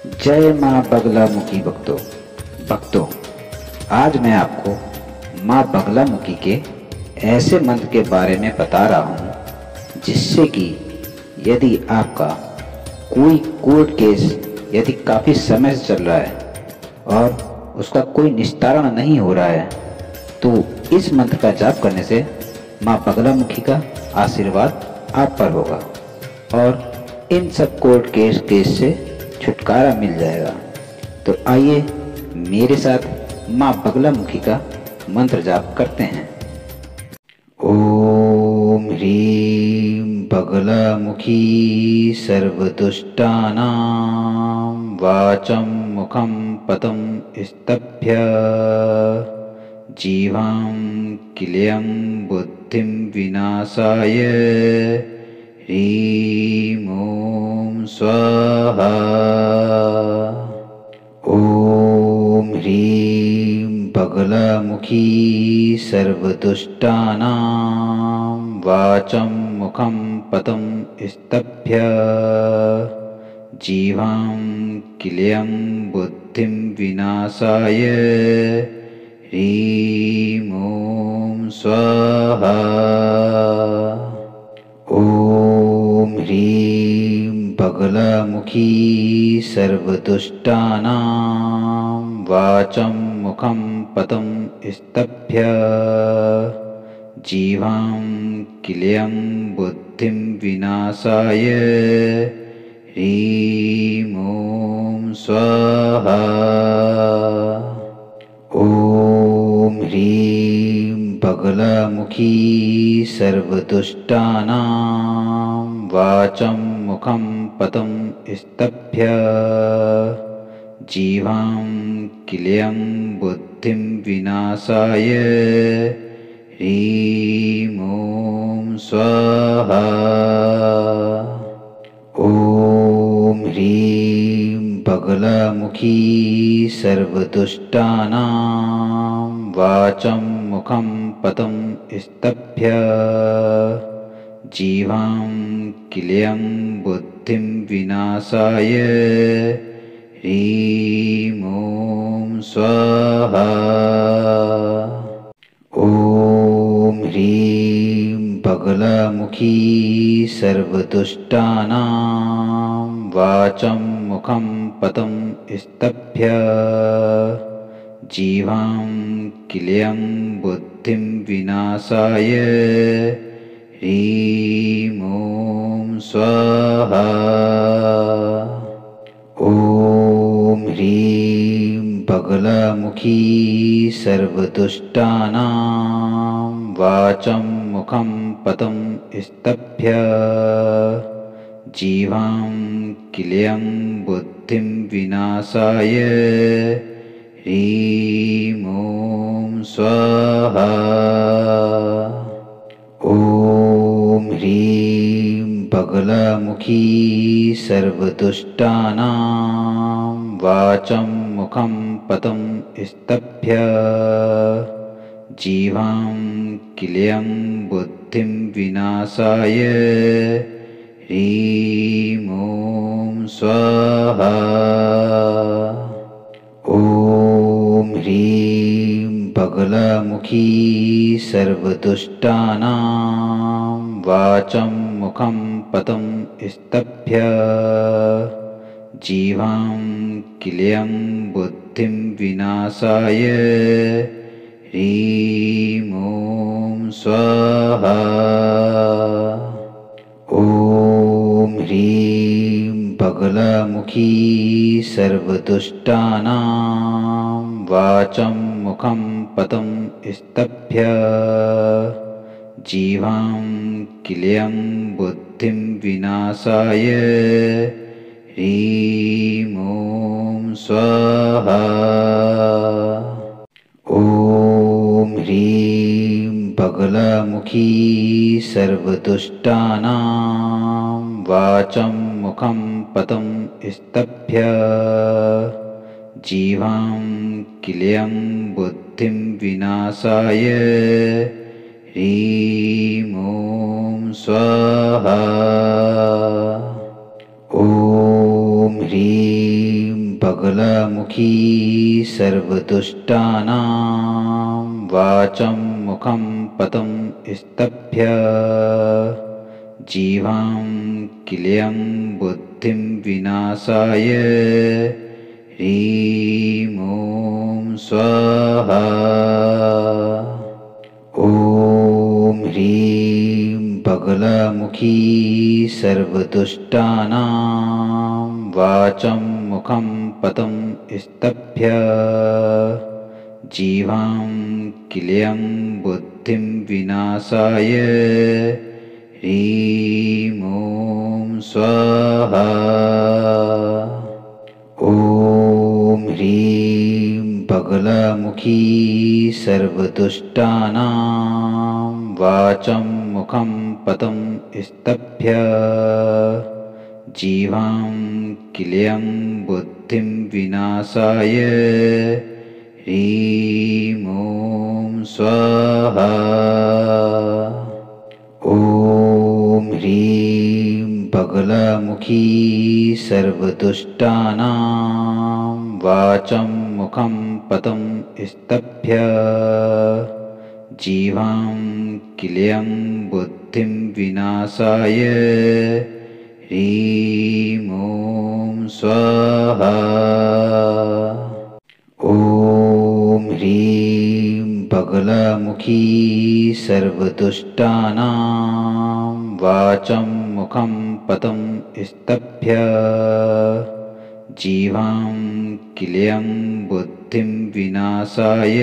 जय माँ बगलामुखी भक्तों, आज मैं आपको माँ बगलामुखी के ऐसे मंत्र के बारे में बता रहा हूँ जिससे कि यदि आपका कोई कोर्ट केस यदि काफ़ी समय से चल रहा है और उसका कोई निस्तारण नहीं हो रहा है तो इस मंत्र का जाप करने से माँ बगलामुखी का आशीर्वाद आप पर होगा और इन सब कोर्ट केस से छुटकारा मिल जाएगा। तो आइए मेरे साथ माँ बगलामुखी का मंत्र जाप करते हैं। ओम ह्रीं बगलामुखी सर्वदुष्टानां वाचं मुखं पदं स्तभ्य जीवां किलयं बुद्धिं विनाशाय ह्रीं ॐ स्वाहा। ओम ह्रीं बगलामुखी सर्वदुष्टानां वाचं मुखं पदं स्तभ्य जीवां किलयं बुद्धिं विनाशाय ह्रीं ॐ स्वाहा। ओम ह्रीं बगलामुखी सर्वदुष्टानां वाचं मुखं पदं स्तभ्य जीवां किलयं बुद्धिं विनाशाय ह्रीं ॐ स्वाहा। ओम ह्रीं बगलामुखी सर्वदुष्टानां वाचं मुखं पदं स्तभ्य जीवां किलयं बुद्धिं विनाशाय ह्रीं ॐ स्वाहा। ओम ह्रीं बगलामुखी सर्वदुष्टानां वाचं मुखं पदं स्तभ्य जीवां किलयं बुद्धिं विनाशाय ह्रीं ॐ स्वाहा। ओम ह्रीं बगलामुखी सर्वदुष्टानां वाचं मुखं पदं स्तभ्य जीवां किलयं बुद्धिं विनाशाय ह्रीं ॐ स्वाहा। ओम ह्रीं बगलामुखी सर्वदुष्टानां वाचं मुखं पदं स्तभ्य जीवां किलयं बुद्धिं विनाशाय ह्रीं ॐ स्वाहा। ओम ह्रीं बगलामुखी सर्वदुष्टानां वाचं मुखं पदं स्तभ्य जीवां किलयं बुद्धिं विनाशाय ह्रीं ॐ स्वाहा। ओम ह्रीं बगलामुखी सर्वदुष्टानां वाचं मुखं पदं स्तभ्य जीवां किलयं बुद्धिं विनाशाय ह्रीं ॐ स्वाहा। ओम ह्रीं बगलामुखी सर्वदुष्टानां वाचं मुखं पदं स्तभ्य जीवां किलयं बुद्धिं विनाशाय ह्रीं ॐ स्वाहा। ओम ह्रीं बगलामुखी सर्वदुष्टानां वाचं मुखं पदं स्तभ्य जीवां किलयं बुद्धिं विनाशाय ह्रीं ॐ स्वाहा। ओम ह्रीं बगलामुखी सर्वदुष्टानां वाचं मुखं पदं स्तभ्य जीवां किलयं बुद्धिं विनाशाय ह्रीं ॐ स्वाहा। ॐ ह्रीं बगलामुखी सर्वदुष्टानां वाचं मुखं पदं स्तभ्य जीवां किलयं बुद्धिं विनाशाय ह्रीं ॐ स्वाहा। ॐ ह्रीं बगलामुखी सर्वदुष्टानां वाचं मुखं पदं स्तभ्य जीवां किलयं बुद्धिं विनाशाय ह्रीं ॐ स्वाहा। ॐ ह्रीं बगलामुखी सर्वदुष्टानां वाचं मुखं पदं स्तभ्य जीवां किलयं बुद्धिं विनाशाय ह्रीं ॐ स्वाहा। ॐ ह्रीं बगलामुखी सर्वदुष्टानां वाचं मुखं पदं स्तभ्य जीवां किलयं बुद्धिं विनाशाय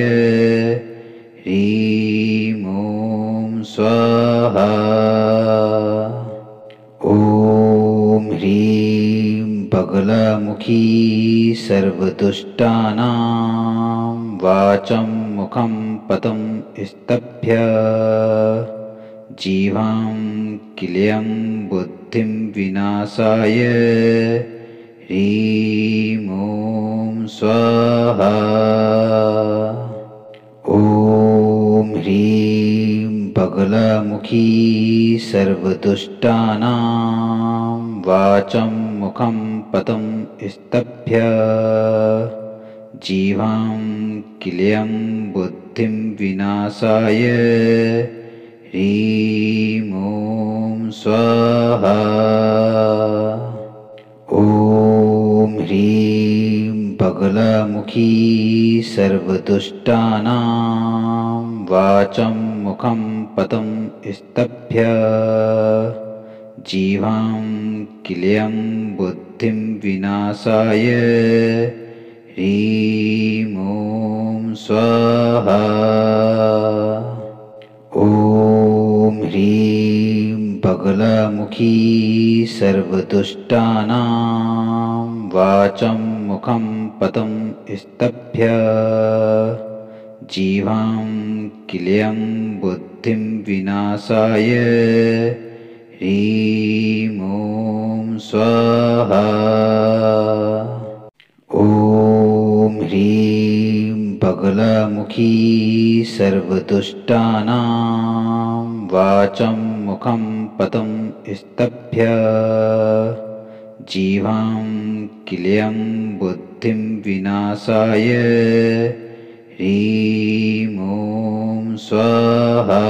ह्रीं ॐ स्वाहा। ॐ ह्रीं बगलामुखी सर्वदुष्टानां वाचं मुखं पदं स्तभ्य जीवां किलयं बुद्धिं विनाशाय ह्रीं ॐ स्वाहा। ॐ ह्रीं बगलामुखी सर्वदुष्टानां वाचं मुखं पदं स्तभ्य जीवां किलयं बुद्धिं विनाशाय ह्रीं ॐ स्वाहा। ॐ ह्रीं बगलामुखी सर्वदुष्टानां वाचं मुखं पदं स्तभ्य जीवां किलयं बुद्धिं विनाशाय ह्रीं ॐ स्वाहा। ॐ ह्रीं बगलामुखी सर्वदुष्टानां वाचं मुखं पदं स्तभ्य जीवां किलयं बुद्धिं विनाशाय ह्रीं ॐ स्वाहा। ॐ ह्रीं बगलामुखी सर्वदुष्टानां वाचं मुखं पदं स्तभ्य जीवां किलयं बुद्धिं विनाशाय ह्रीं ॐ स्वाहा।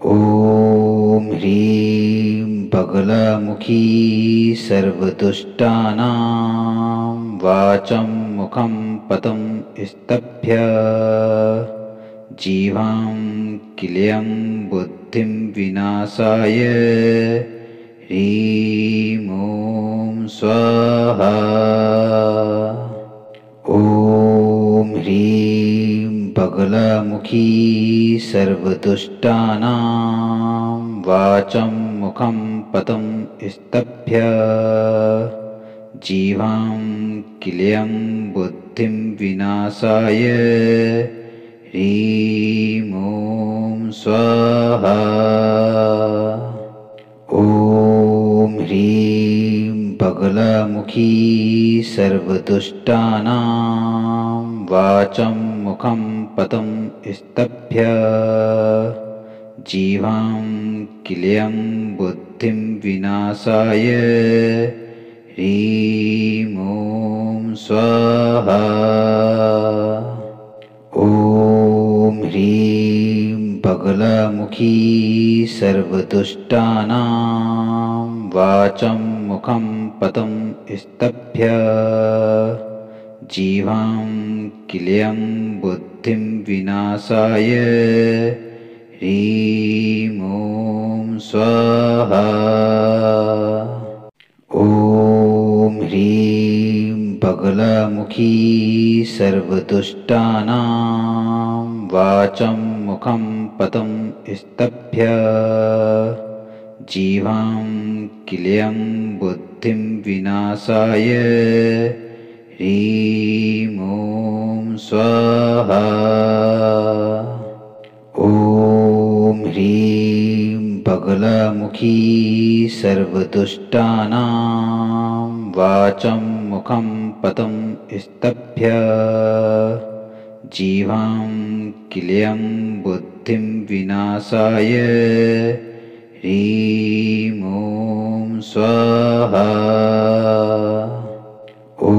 ॐ ह्रीं बगलामुखी सर्वदुष्टानां वाचं मुखं पदं स्तभ्य जीवां किलयं बुद्धिं विनाशाय ह्रीं ॐ स्वाहा। ॐ ह्रीं बगलामुखी सर्वदुष्टानां वाचं मुखं पदं स्तभ्य जीवां किलयं बुद्धिं विनाशाय ह्रीं ॐ स्वाहा। ॐ ह्रीं बगलामुखी सर्वदुष्टानां वाचं मुखं पदं स्तभ्य जीवां किलयं बुद्धिं विनाशाय ह्रीं स्वाहा। ॐ ह्रीं बगलामुखी सर्वदुष्टानां वाचं मुखं पदं स्तभ्य जीवां किलयं बुद्धिं विनाशाय ह्रीं ॐ स्वाहा। ॐ ह्रीं बगलामुखी सर्वदुष्टानां वाचं मुखं पदं स्तभ्य जीवां किलयं बुद्धिं विनाशाय ह्रीं ॐ स्वाहा। ॐ ह्रीं बगलामुखी सर्वदुष्टानां वाचं मुखं पदं स्तभ्य जीवां किलयं बुद्धिं विनाशाय ह्रीं ॐ स्वाहा। ॐ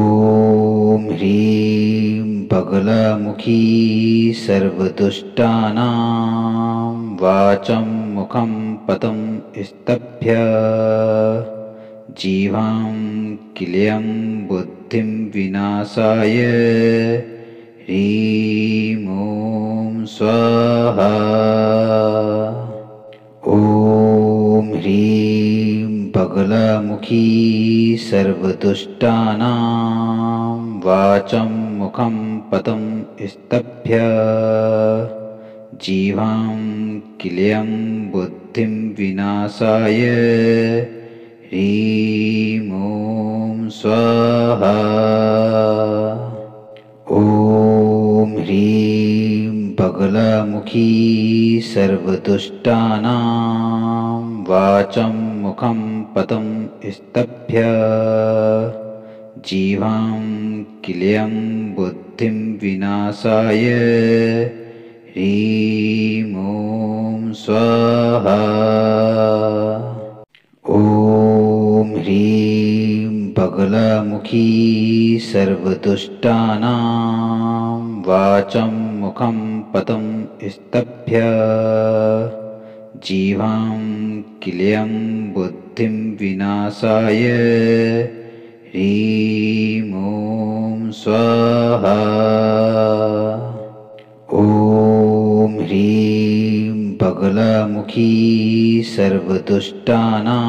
ह्रीं बगलामुखी सर्वदुष्टानां वाचं मुखं पदं स्तभ्य जीवां किलयं बुद्धिं विनाशाय ह्रीं ॐ स्वाहा। ॐ ह्रीं बगलामुखी सर्वदुष्टानां वाचं मुखं पदं स्तभ्य जीवां किलयं बुद्धिं विनाशाय ह्रीं ॐ स्वाहा। ॐ ह्रीं बगलामुखी सर्वदुष्टानां वाचं मुखं पदं स्तभ्य जीवां किलयं बुद्धिं विनाशाय ह्रीं ॐ स्वाहा। ॐ ह्रीं बगलामुखी सर्वदुष्टानां वाचं मुखं पदं स्तभ्य जीवां किलयं बुद्धिं विनाशाय ह्रीं ॐ स्वाहा। ॐ ह्रीं बगलामुखी सर्वदुष्टानां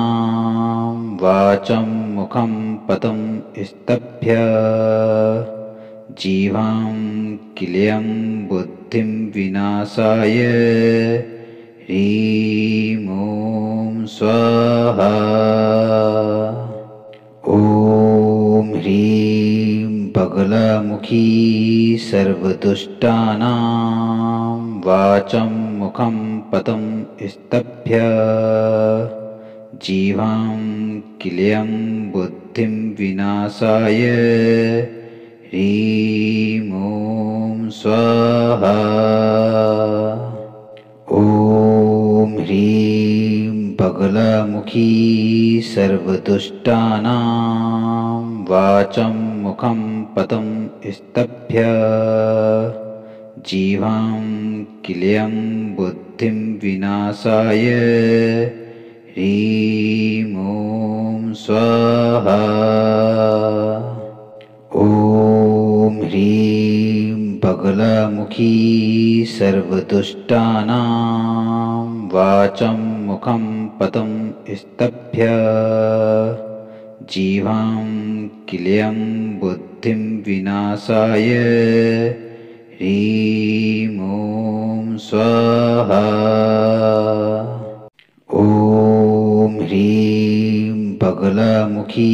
वाचं मुखं पदं स्तभ्य जीवां किलयं बुद्धिं विनाशाय ह्रीं ॐ स्वाहा। ॐ ह्रीं बगलामुखी सर्वदुष्टानां वाचं मुखं पदं स्तभ्य जीवां किलयं बुद्धिं विनाशाय ह्रीं ॐ स्वाहा। ॐ ह्रीं बगलामुखी सर्वदुष्टानां वाचं मुखं पदं स्तभ्य जीवां किलयं बुद्धिं विनाशाय ह्रीं ॐ स्वाहा। ॐ ह्रीं बगलामुखी सर्वदुष्टानां वाचं मुखं पदं स्तभ्य जीवां किलयं बुद्धिं विनाशाय ह्रीं ॐ स्वाहा। ॐ ह्रीं बगलामुखी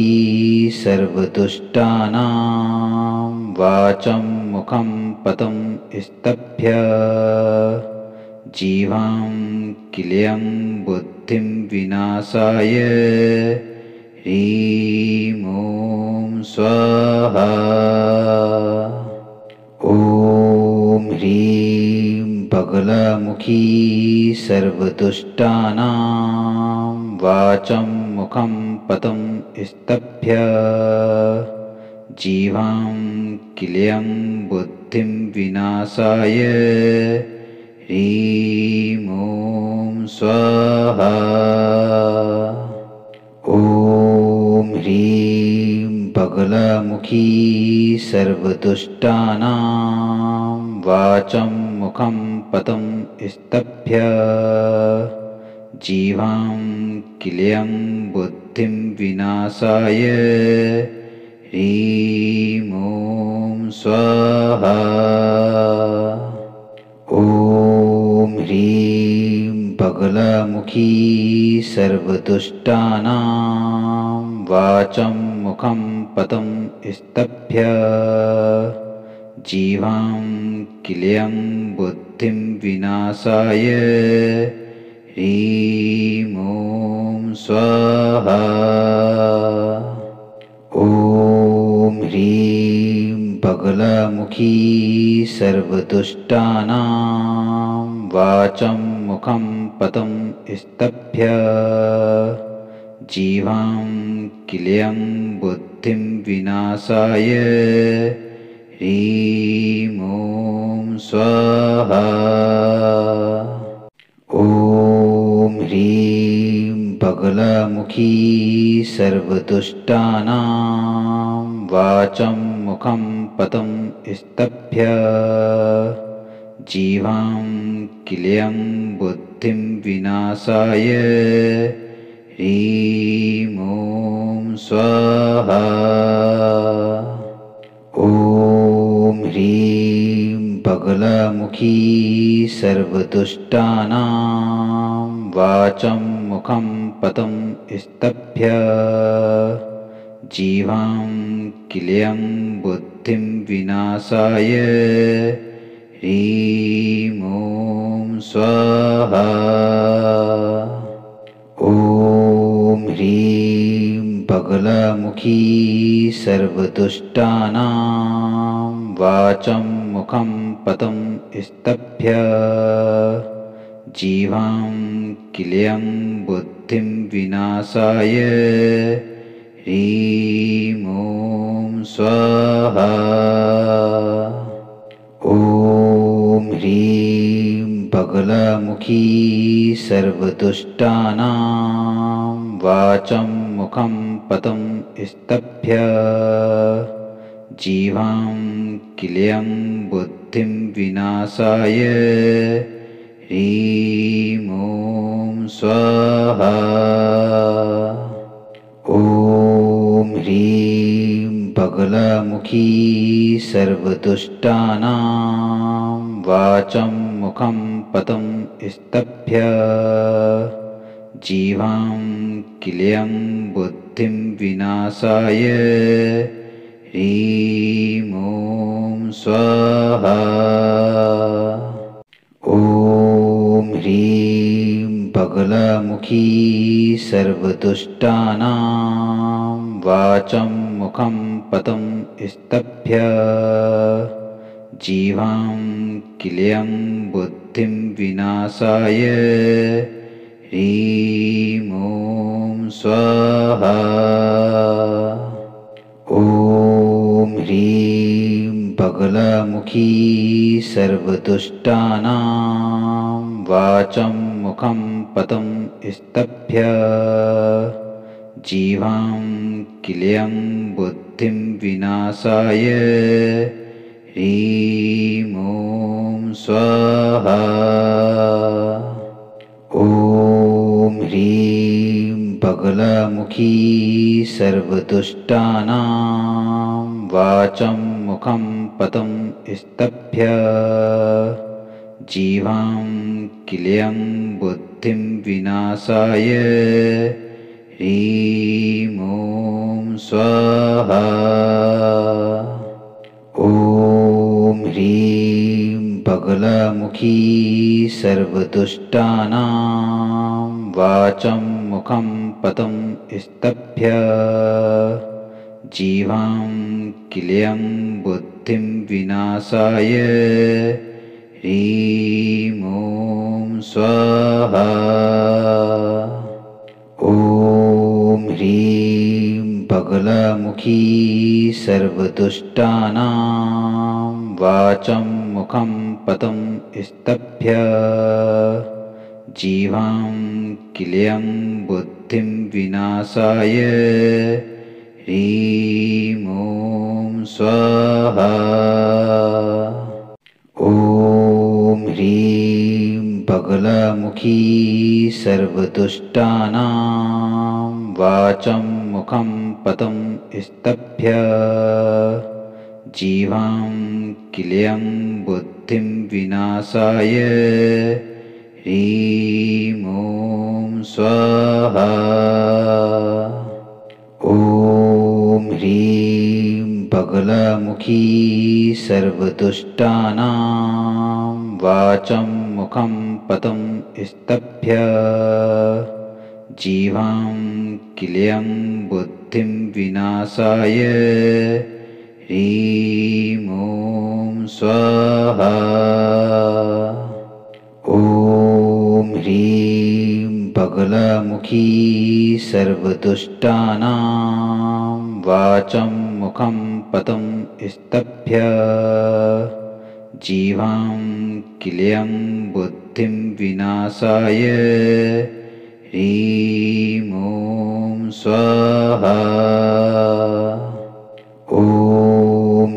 सर्वदुष्टानां वाचं मुखं पदं स्तभ्य जीवां किलयं बुद्धिं विनाशाय ह्रीं ॐ स्वाहा। ॐ ह्रीं बगलामुखी सर्वदुष्टानां वाचं मुखं पदं स्तभ्य जीवां किलयं बुद्धिं विनाशाय ह्रीं ॐ स्वाहा। ॐ ह्रीं बगलामुखी सर्वदुष्टानां वाचं मुखं पदं स्तभ्य जीवां किलयं बुद्धिं विनाशाय ह्रीं ॐ स्वाहा। ॐ ह्रीं बगलामुखी सर्वदुष्टानां वाचं मुखं पदं स्तभ्य जीवां किलयं बुद्धिं विनाशाय ह्रीं ॐ स्वाहा। ॐ ह्रीं बगलामुखी सर्वदुष्टानां वाचं मुखं पदं स्तभ्य जीवां किलयं बुद्धिं विनाशाय ह्रीं ॐ स्वाहा। ॐ ह्रीं बगलामुखी सर्वदुष्टानां वाचं मुखं पदं स्तभ्य जीवां किलयं बुद्धिं विनाशाय ह्रीं ॐ स्वाहा। ॐ ह्रीं बगलामुखी सर्वदुष्टानां वाचं मुखं पदं स्तभ्य जीवां किलयं बुद्धिं विनाशाय ह्रीं ॐ स्वाहा। ॐ ह्रीं बगलामुखी सर्वदुष्टानां वाचं मुखं पदं स्तभ्य जीवां किलयं बुद्धिं विनाशाय ह्रीं ॐ स्वाहा। ॐ ह्रीं बगलामुखी सर्वदुष्टानां वाचं मुखं पदं स्तभ्य जीवां किलयं बुद्धिं विनाशाय ह्रीं ॐ स्वाहा। ॐ ह्रीं बगलामुखी सर्वदुष्टानां वाचं मुखं पदं स्तभ्य जीवां किलयं बुद्धिं विनाशाय ह्रीं ॐ स्वाहा। ॐ ह्रीं बगलामुखी सर्वदुष्टानां वाचं मुखं पदं स्तभ्य जीवां किलयं बुद्धिं विनाशाय ह्रीं ॐ स्वाहा। ॐ ह्रीं बगलामुखी सर्वदुष्टानां वाचं मुखं पदं स्तभ्य जीवां किलयं बुद्धिं विनाशाय ह्रीं ॐ स्वाहा। ॐ ह्रीं बगलामुखी सर्वदुष्टानां वाचं मुखं पदं स्तभ्य जीवां किलयं बुद्धिं विनाशाय ह्रीं ॐ स्वाहा। ॐ ह्रीं बगलामुखी सर्वदुष्टानां वाचं मुखं पदं स्तभ्य जीवां किलयं बुद्धिं विनाशाय ह्रीं ॐ स्वाहा। ॐ ह्रीं बगलामुखी सर्वदुष्टानां वाचं मुखं पदं स्तभ्य जीवां किलयं बुद्धिं विनाशाय ह्रीं ॐ स्वाहा। ॐ ह्रीं बगलामुखी सर्वदुष्टानां वाचं मुखं पदं स्तभ्य जीवां किलयं बुद्धिं विनाशाय ह्रीं ॐ स्वाहा। ॐ ह्रीं बगलामुखी सर्वदुष्टानां वाचं मुखं पदं स्तभ्य जीवां किलयं बुद्धिं विनाशाय ह्रीं ॐ स्वाहा। ॐ ह्रीं बगलामुखी सर्वदुष्टानां वाचं मुखं पदं स्तभ्य जीवां किलयं बुद्धिं विनाशाय ह्रीं ॐ स्वाहा। ॐ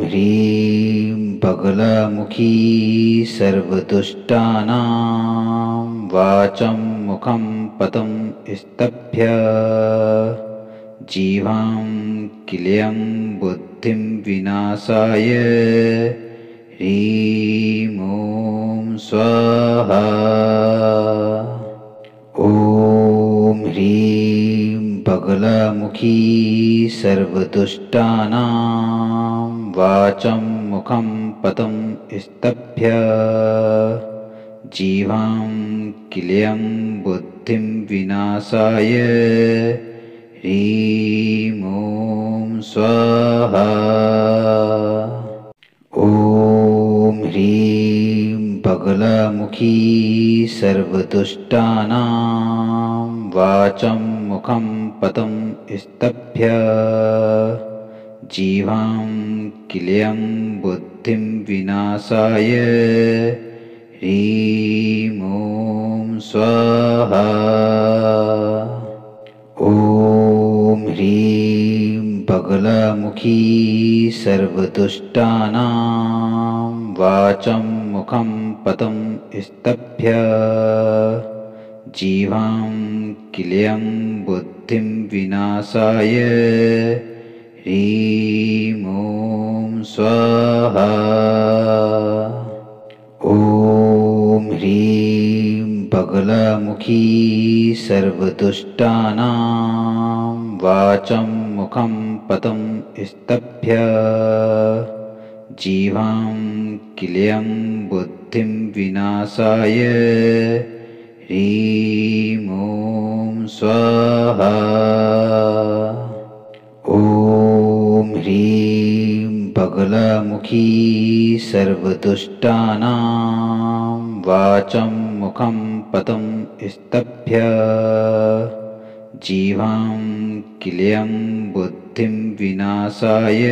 ह्रीं बगलामुखी सर्वदुष्टानां वाचं मुखं पदं स्तभ्य जीवां किलयं बुद्धिं विनाशाय ह्रीं ॐ स्वाहा। ॐ ह्रीं बगलामुखी सर्वदुष्टानां वाचं मुखं पदं स्तभ्य जीवां किलयं बुद्धिं विनाशाय ह्रीं ॐ स्वाहा। ॐ ह्रीं बगलामुखी सर्वदुष्टानां वाचं मुखं पदं स्तभ्य जीवां किलयं बुद्धिं विनाशाय ह्रीं ॐ स्वाहा। ॐ ह्रीं बगलामुखी सर्वदुष्टानां वाचं मुखं पदं स्तभ्य जीवां किलयं बुद्धिं विनाशाय ह्रीं ॐ स्वाहा। ॐ ह्रीं बगलामुखी सर्वदुष्टानां वाचं मुखं पदं स्तभ्य जीवां किलयं बुद्धिं विनाशाय ह्रीं ॐ स्वाहा। ॐ ह्रीं बगलामुखी सर्वदुष्टानां वाचं मुखं पदं स्तभ्य जीवां किलयं बुद्धिं विनाशाय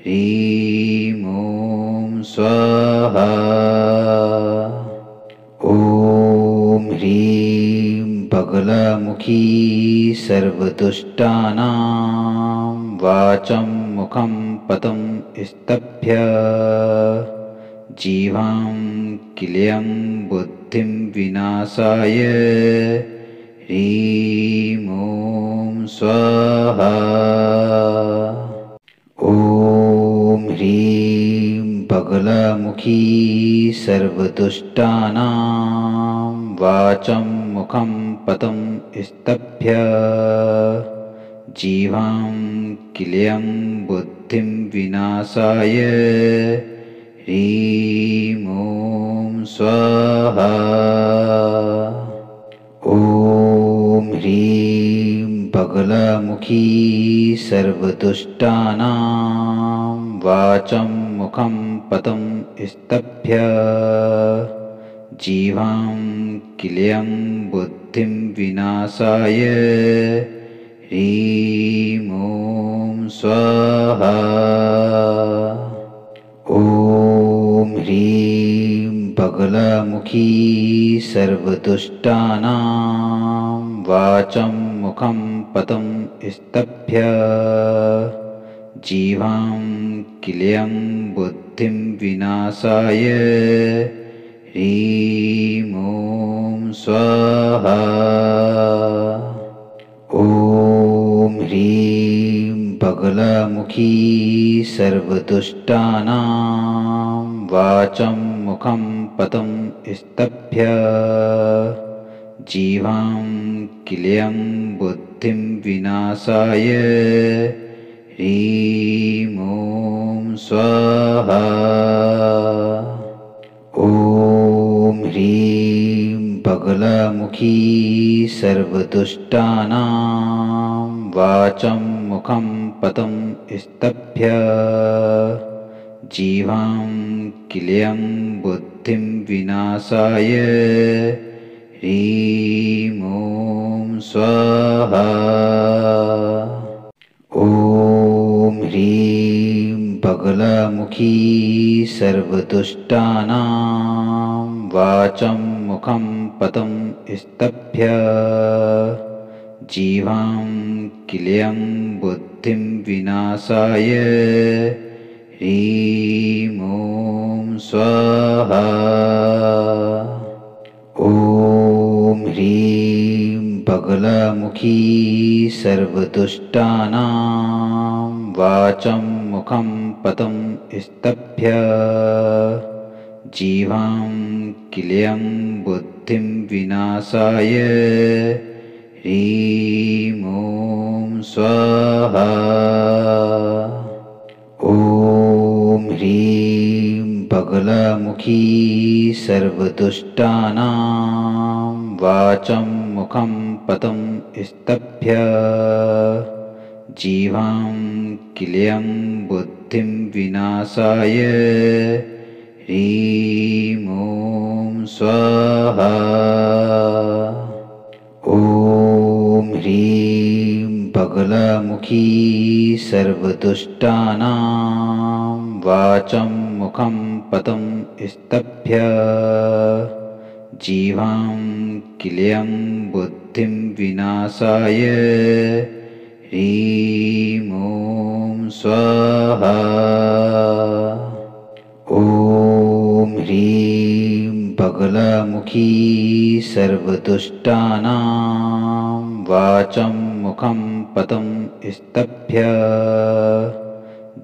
ह्रीं ॐ स्वाहा। ॐ ह्रीं बगलामुखी सर्वदुष्टानां वाचं मुखं पदं स्तभ्य जीवां किलयं बुद्धिं विनाशाय ह्रीं ॐ स्वाहा। ॐ ह्रीं बगलामुखी सर्वदुष्टानां वाचं मुखं पदं स्तभ्य जीवां किलयं बुद्धिं विनाशाय ह्रीं ॐ स्वाहा। ॐ ह्रीं बगलामुखी सर्वदुष्टानां वाचं मुखं पदं स्तभ्य जीवां किलयं बुद्धिं विनाशाय ह्रीं ॐ स्वाहा। ॐ ह्रीं बगलामुखी सर्वदुष्टानां वाचं मुखं पदं स्तभ्य जीवां किलयं बुद्धिं विनाशाय। ह्रीं ॐ स्वाहा। ॐ ह्रीं बगलामुखी सर्वदुष्टानां वाचं मुखं पदं स्तभ्य जीवां किलयं बुद्धिं विनाशाय। ह्रीं ॐ स्वाहा। ॐ ह्रीं बगलामुखी सर्वदुष्टानां वाचं मुखं पदं स्तभ्य जीवां किलयं बुद्धिं विनाशाय। ह्रीं ॐ स्वाहा। ॐ ह्रीं बगलामुखी सर्वदुष्टानां वाचं मुखं पदं स्तभ्य जीवां किलयं बुद्धिं विनाशाय। ह्रीं ॐ स्वाहा। ॐ ह्रीं बगलामुखी सर्वदुष्टानां वाचं मुखं पदं स्तभ्य जीवां किलयं बुद्धिं विनाशाय। ह्रीं ॐ स्वाहा। ॐ ह्रीं बगलामुखी सर्वदुष्टानां वाचं मुखं पदं स्तभ्य जीवां किलयं बुद्धिं विनाशाय। ह्रीं ॐ स्वाहा। ॐ ह्रीं बगलामुखी सर्वदुष्टानां वाचं मुखं पदं स्तभ्य जीवां किलयं बुद्धिं विनाशाय। ह्रीं ॐ स्वाहा। ॐ ह्रीं बगलामुखी सर्वदुष्टानां वाचं मुखं पदं स्तभ्य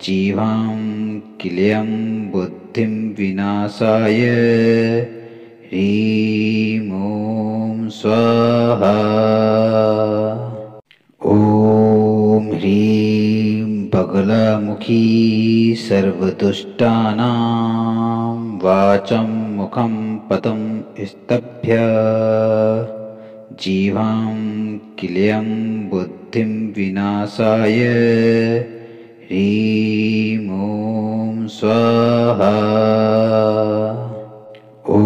जीवां किलयं बुद्धिं विनाशाय। ह्रीं ॐ स्वाहा। ॐ ह्रीं बगलामुखी सर्वदुष्टानां वाचं मुखं पदं स्तभ्य जीवां किलयं बुद्धिं विनाशाय। ह्रीं ॐ स्वाहा। ॐ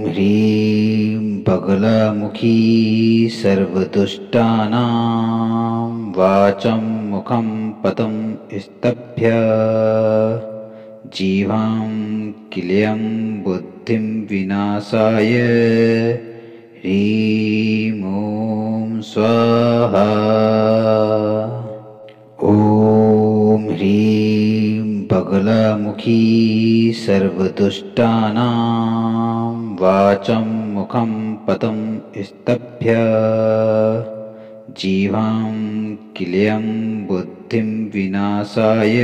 ह्रीं बगलामुखी सर्वदुष्टानां वाचं मुखं पदं स्तभ्य जीवां किलयं बुद्धिं विनाशाय। ह्रीं ॐ स्वाहा। ॐ ह्रीं बगलामुखी सर्वदुष्टानां वाचं मुखं पदं स्तभ्य जीवां किलयं बुद्धिं विनाशाय।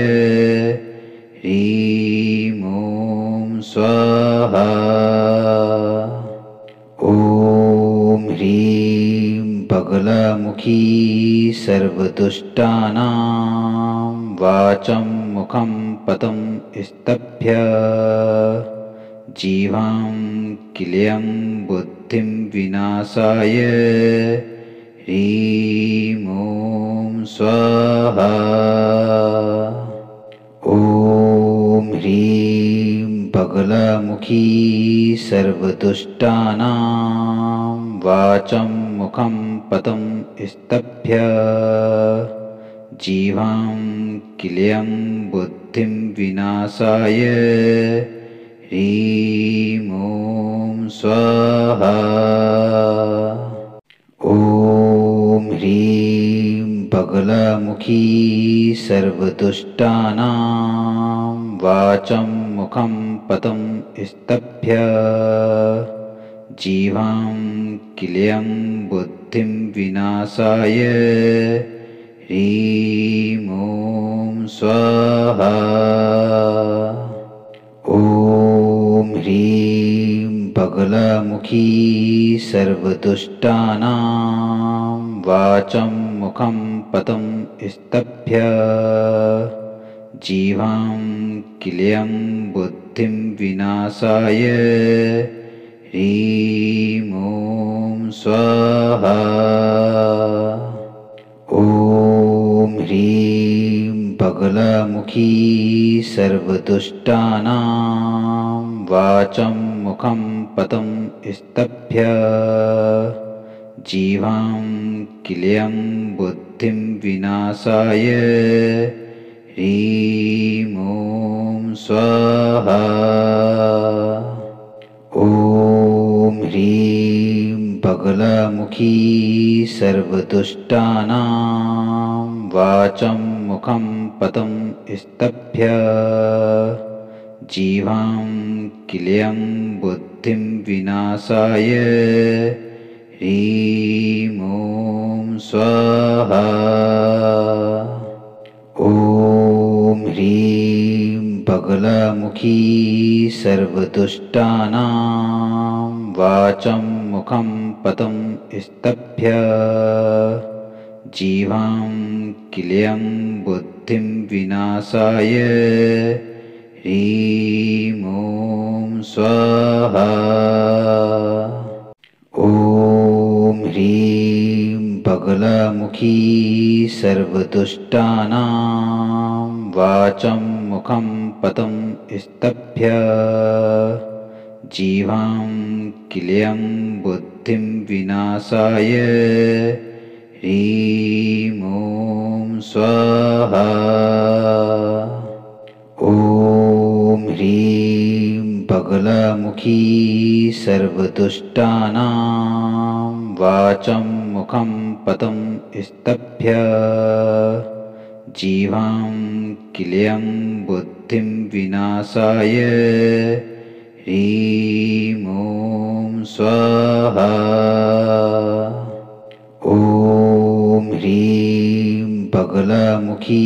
ह्रीं ॐ स्वाहा। ॐ ह्रीं बगलामुखी सर्वदुष्टानां वाचं मुखं पदं स्तभ्य जीवां किलयं बुद्धिं विनाशाय। ह्रीं ॐ स्वाहा। ॐ ह्रीं बगलामुखी सर्वदुष्टानां वाचं मुखं पदं स्तभ्य जीवां किलयं बुद्धिं विनाशाय ह्रीं ॐ स्वाहा। ॐ ह्रीं बगलामुखी सर्वदुष्टानां वाचं मुखं पदं स्तभ्य जीवां किलयं बुद्धिं विनाशाय ह्रीं ॐ स्वाहा। ॐ ह्रीं बगलामुखी सर्वदुष्टानां वाचं मुखं पदं स्तभ्य जीवां किलयं बुद्धिं विनाशाय ह्रीं ॐ स्वाहा। ॐ ह्रीं बगलामुखी सर्वदुष्टानां वाचं मुखं पदं स्तभ्य जीवां किलयं बुद्धिं विनाशाय ह्रीं ॐ स्वाहा। ॐ ह्रीं बगलामुखी सर्वदुष्टानां वाचं मुखं पदं स्तभ्य जीवां किलयं बुद्धिं विनाशाय ह्रीं ॐ स्वाहा। ॐ ह्रीं बगलामुखी सर्वदुष्टानां वाचं मुखं पदं स्तभ्य जीवां किलयं बुद्धिं विनाशाय ह्रीं ॐ स्वाहा। ॐ ह्रीं बगलामुखी सर्वदुष्टानां वाचं मुखं पदं स्तभ्य जीवां किलयं बुद्धिं विनाशाय ह्रीं ॐ स्वाहा। ॐ ह्रीं बगलामुखी सर्वदुष्टानां वाचं मुखं पदं स्तभ्य जीवां किलयं बुद्धिं विनाशाय ह्रीं ॐ स्वाहा। ॐ ह्रीं बगलामुखी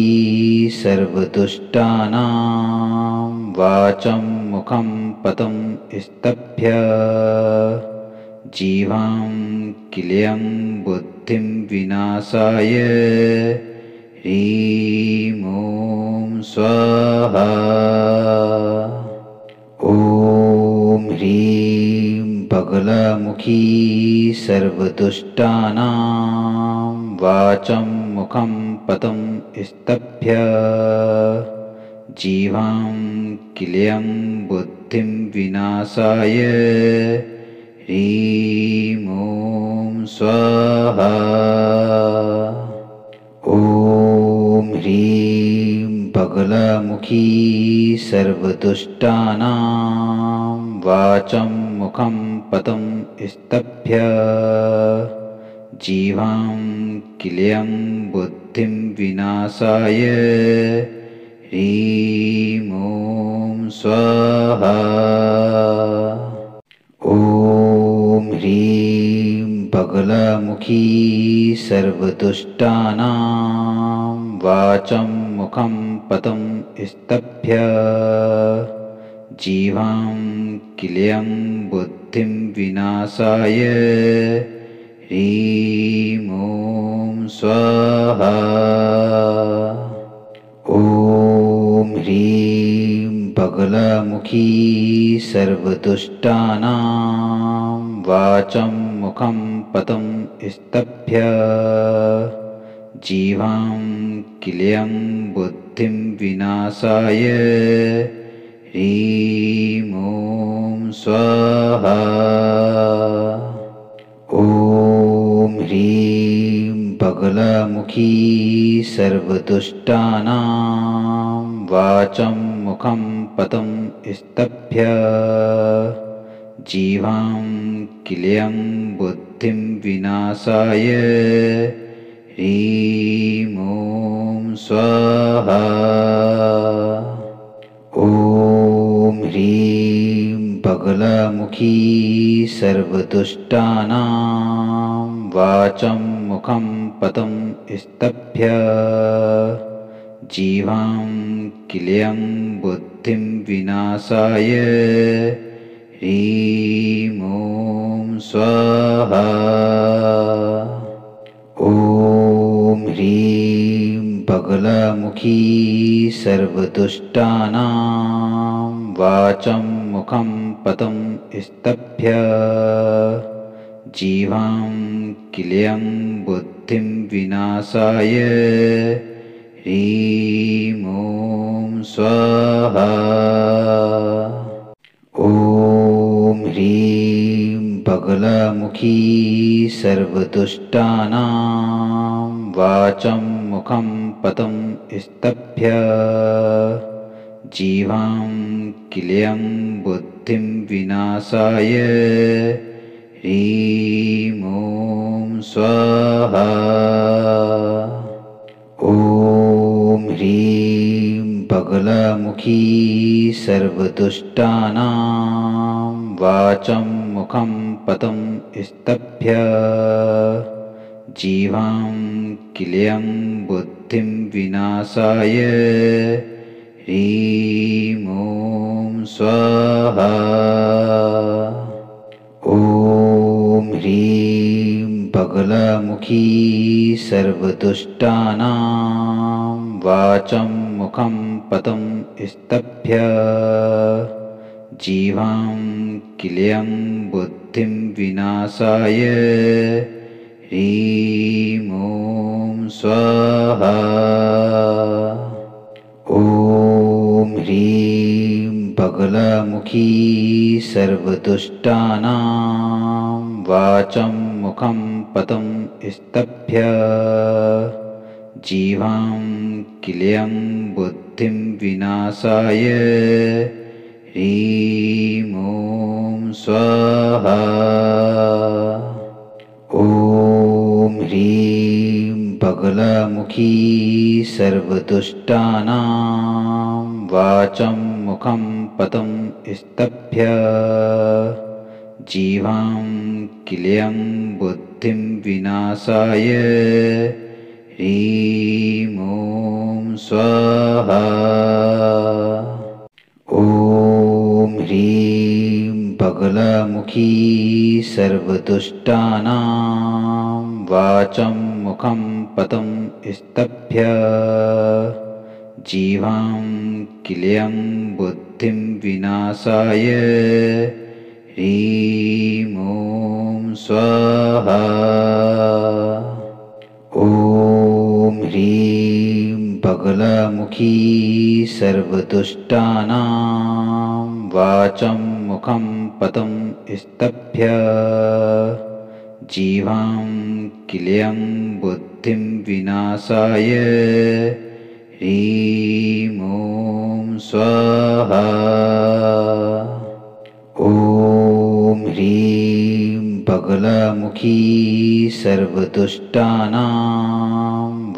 सर्वदुष्टानां वाचं मुखं पदं स्तभ्य जीवां किलयं बुद्धिं विनाशाय ह्रीं ॐ स्वाहा। ॐ ह्रीं बगलामुखी सर्वदुष्टानां वाचं मुखं पदं स्तभ्य जीवां किलयं बुद्धिं विनाशाय ह्रीं ॐ स्वाहा। ॐ ह्रीं बगलामुखी सर्वदुष्टानां वाचं मुखं पदं स्तभ्य जीवां किलयं बुद्धिं विनाशाय ह्रीं ॐ स्वाहा। ॐ ह्रीं बगलामुखी सर्वदुष्टानां वाचं मुखं पदं स्तभ्य जीवां किलयं बुद्धिं विनाशाय ह्रीं ॐ स्वाहा। ॐ ह्रीं बगलामुखी सर्वदुष्टानां वाचं मुखं पदं स्तभ्य जीवां किलयं बुद्धिं विनाशाय ह्रीं ॐ स्वाहा। ॐ ह्रीं बगलामुखी सर्वदुष्टानां वाचं मुखं पदं स्तभ्य जीवां किलयं बुद्धिं विनाशाय ह्रीं ॐ स्वाहा। ॐ ह्रीं बगलामुखी सर्वदुष्टानां वाचं मुखं पदं स्तभ्य जीवां किलयं बुद्धिं विनाशाय ह्रीं ॐ स्वाहा। ॐ ह्रीं बगलामुखी सर्वदुष्टानां वाचं मुखं पदं स्तभ्य जीवां किलयं बुद्धिं विनाशाय ह्रीं ॐ स्वाहा। ॐ ह्रीं बगलामुखी सर्वदुष्टानां वाचं मुखं पदं स्तभ्य जीवां किलयं बुद्धिं विनाशाय ह्रीं ॐ स्वाहा। ॐ ह्रीं बगलामुखी सर्वदुष्टानां वाचं मुखं पदं स्तभ्य जीवां किलयं बुद्धिं विनाशाय ह्रीं ॐ स्वाहा। ॐ ह्रीं बगलामुखी सर्वदुष्टानां वाचं मुखं पदं स्तभ्य जीवां किलयं बुद्धिं विनाशाय ह्रीं ॐ स्वाहा। ॐ ह्रीं बगलामुखी सर्वदुष्टानां वाचं मुखं पदं स्तभ्य जीवां किलयं बुद्धिं विनाशाय ह्रीं ॐ स्वाहा। ॐ ह्रीं बगलामुखी सर्वदुष्टानां वाचं मुखं पदं स्तभ्य जीवां किलयं बुद्धिं विनाशाय ह्रीं ॐ स्वाहा। ॐ ह्रीं बगलामुखी सर्वदुष्टानां वाचं मुखं पदं स्तभ्य जीवां किलयं बुद्धिं विनाशाय ह्रीं ॐ स्वाहा। ॐ ह्रीं बगलामुखी सर्वदुष्टानां वाचं मुखं पदं स्तभ्य जीवां किलयं बुद्धिं विनाशाय ह्रीं ॐ स्वाहा। ॐ ह्रीं बगलामुखी सर्वदुष्टानां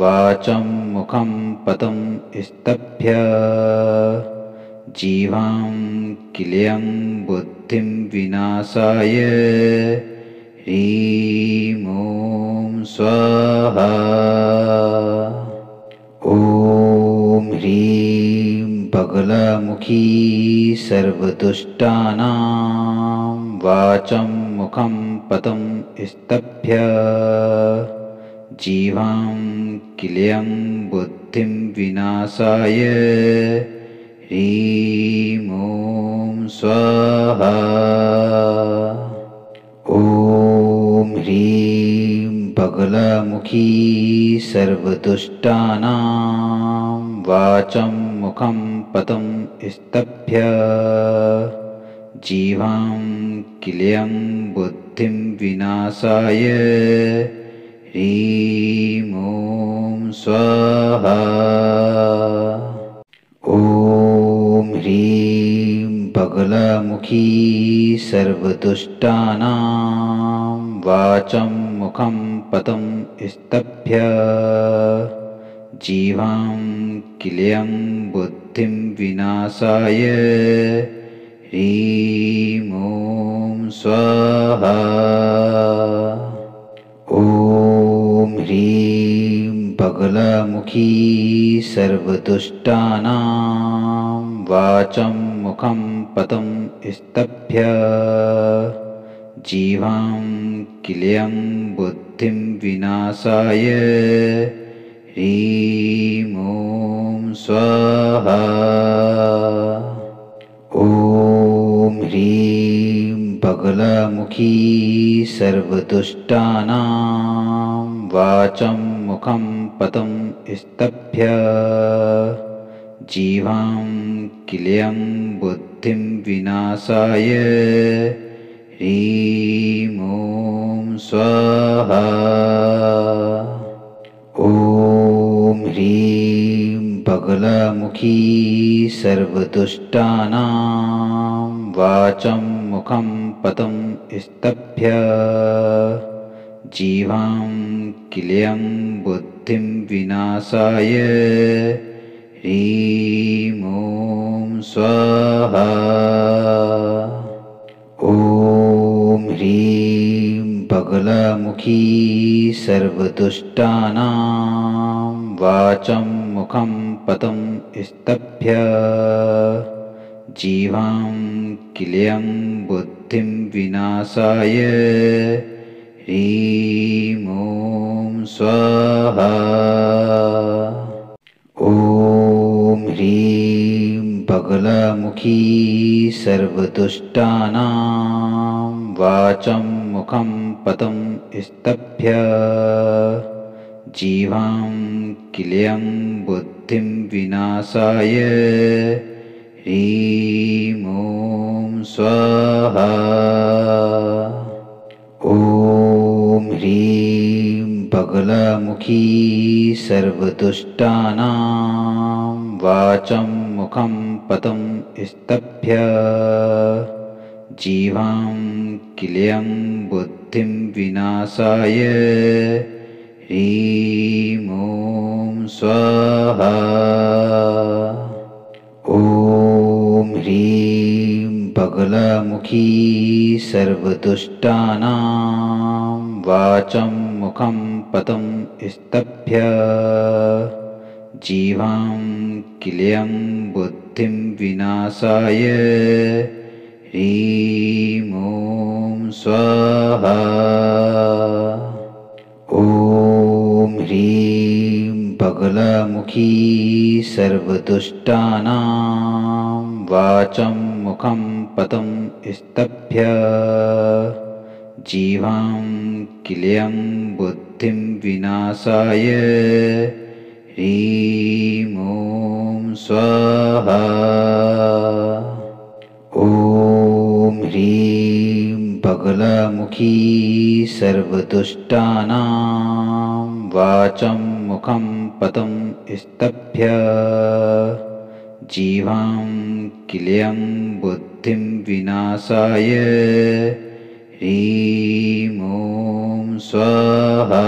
वाचं मुखं पदं स्तभ्य जीवां किलयं बुद्धिं विनाशाय ह्रीं ॐ स्वाहा। ॐ ह्रीं बगलामुखी सर्वदुष्टानां वाचं मुखं पदं स्तभ्य जीवां किलयं बुद्धिं विनाशाय ह्रीं ॐ स्वाहा। ॐ ह्रीं बगलामुखी सर्वदुष्टानां वाचं मुखं पदं स्तभ्य जीवां किलयं बुद्धिं विनाशाय ह्रीं ॐ स्वाहा। ॐ ह्रीं बगलामुखी सर्वदुष्टानां वाचं मुखं पदं स्तभ्य जीवां किलयं बुद्धिं विनाशाय ह्रीं ॐ स्वाहा। ॐ ह्रीं बगलामुखी सर्वदुष्टानां वाचं मुखं पदं स्तभ्य जीवां किलयं बुद्धिं विनाशाय ह्रीं ॐ स्वाहा। ॐ ह्रीं बगलामुखी सर्वदुष्टानां वाचं मुखं पदं स्तभ्य जीवां किलयं बुद्धिं विनाशाय ह्रीं ॐ स्वाहा। ॐ ह्रीं बगलामुखी सर्वदुष्टानां वाचं मुखं पदं स्तभ्य जीवां किलयं बुद्धिं विनाशाय ह्रीं ॐ स्वाहा। ॐ ह्रीं बगलामुखी सर्वदुष्टानां वाचं मुखं पदं स्तभ्य जीवां किलयं बुद्धिं विनाशाय ह्रीं ॐ स्वाहा। ॐ ह्रीं बगलामुखी सर्वदुष्टानां वाचं मुखं पदं स्तभ्य जीवां किलयं बुद्धिं विनाशाय ह्रीं ॐ स्वाहा। ॐ ह्रीं बगलामुखी सर्वदुष्टानां वाचं मुखं पदं स्तभ्य जीवां किलयं बुद्धिं विनाशाय ह्रीं ॐ स्वाहा। ॐ ह्रीं बगलामुखी सर्वदुष्टानां वाचं मुखं पदं स्तभ्य जीवां किलयं बुद्धिं विनाशाय ह्रीं ॐ स्वाहा। ॐ ह्रीं बगलामुखी सर्वदुष्टानां वाचं मुखं पदं स्तभ्य जीवां किलयं बुद्धिं विनाशाय ह्रीं ॐ स्वाहा। ॐ ह्रीं बगलामुखी सर्वदुष्टानां वाचं मुखं पदं स्तभ्य जीवां किलयं बुद्धिं विनाशाय ह्रीं ॐ स्वाहा।